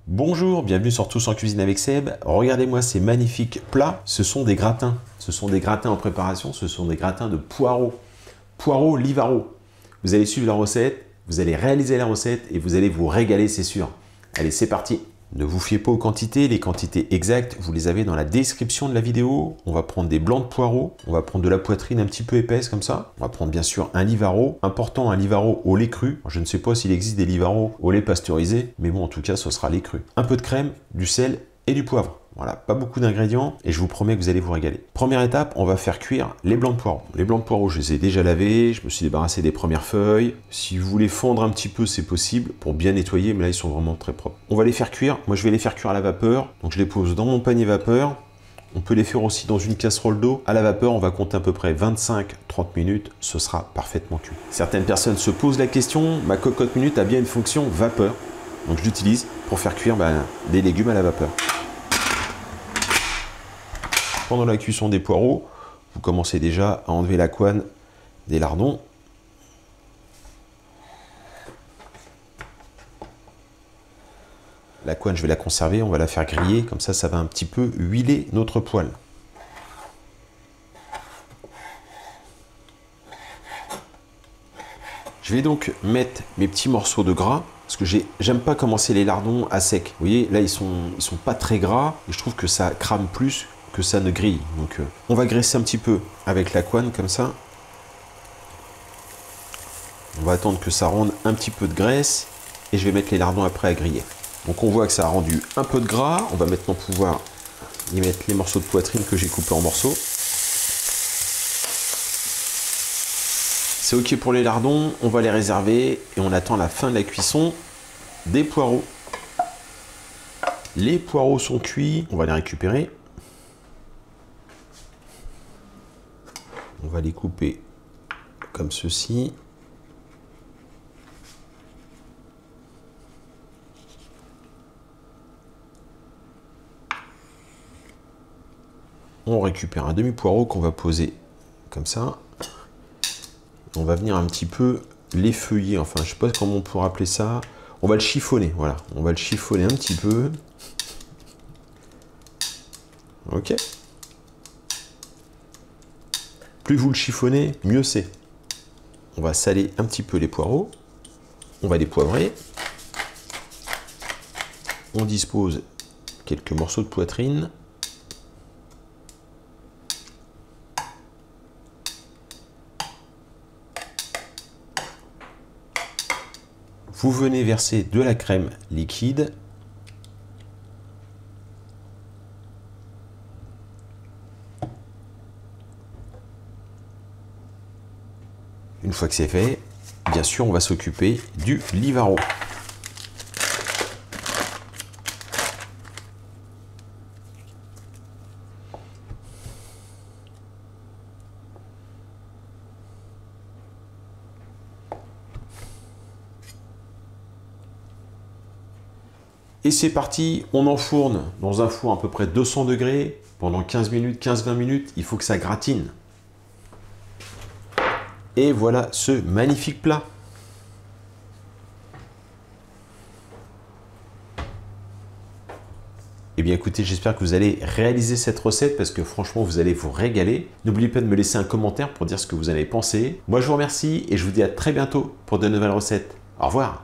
Bonjour, bienvenue sur Tous en cuisine avec Seb. Regardez-moi ces magnifiques plats, ce sont des gratins. Ce sont des gratins en préparation, ce sont des gratins de poireaux. Poireaux Livaro. Vous allez suivre la recette, vous allez réaliser la recette et vous allez vous régaler, c'est sûr. Allez, c'est parti. Ne vous fiez pas aux quantités, les quantités exactes, vous les avez dans la description de la vidéo. On va prendre des blancs de poireaux, on va prendre de la poitrine un petit peu épaisse comme ça. On va prendre bien sûr un Livaro, important un Livaro au lait cru. Je ne sais pas s'il existe des Livaro au lait pasteurisé, mais bon en tout cas ce sera lait cru. Un peu de crème, du sel et du poivre. Voilà, pas beaucoup d'ingrédients et je vous promets que vous allez vous régaler. Première étape, on va faire cuire les blancs de poireaux. Les blancs de poireaux, je les ai déjà lavés, je me suis débarrassé des premières feuilles. Si vous voulez fondre un petit peu, c'est possible pour bien nettoyer, mais là ils sont vraiment très propres. On va les faire cuire, moi je vais les faire cuire à la vapeur. Donc je les pose dans mon panier vapeur. On peut les faire aussi dans une casserole d'eau. À la vapeur, on va compter à peu près 25-30 minutes, ce sera parfaitement cuit. Certaines personnes se posent la question, ma cocotte minute a bien une fonction vapeur. Donc je l'utilise pour faire cuire des légumes à la vapeur. Pendant la cuisson des poireaux, vous commencez déjà à enlever la couenne des lardons. La couenne, je vais la conserver, on va la faire griller, comme ça va un petit peu huiler notre poêle. Je vais donc mettre mes petits morceaux de gras, parce que j'aime pas commencer les lardons à sec. Vous voyez, là ils sont pas très gras, et je trouve que ça crame plus que ça ne grille. Donc on va graisser un petit peu avec la couenne comme ça. On va attendre que ça ronde un petit peu de graisse et je vais mettre les lardons après à griller. Donc on voit que ça a rendu un peu de gras. On va maintenant pouvoir y mettre les morceaux de poitrine que j'ai coupés en morceaux. C'est ok pour les lardons, on va les réserver et on attend la fin de la cuisson des poireaux. Les poireaux sont cuits, on va les récupérer. On va les couper comme ceci. On récupère un demi-poireau qu'on va poser comme ça. On va venir un petit peu l'effeuiller, enfin je sais pas comment on pourrait appeler ça. On va le chiffonner, voilà. On va le chiffonner un petit peu. Ok. Plus vous le chiffonnez, mieux c'est. On va saler un petit peu les poireaux. On va les poivrer. On dispose quelques morceaux de poitrine. Vous venez verser de la crème liquide. Une fois que c'est fait, bien sûr, on va s'occuper du Livaro. Et c'est parti, on enfourne dans un four à peu près 200 degrés pendant 15 minutes, 15-20 minutes, il faut que ça gratine. Et voilà ce magnifique plat. Eh bien écoutez, j'espère que vous allez réaliser cette recette parce que franchement, vous allez vous régaler. N'oubliez pas de me laisser un commentaire pour dire ce que vous en avez pensé. Moi, je vous remercie et je vous dis à très bientôt pour de nouvelles recettes. Au revoir.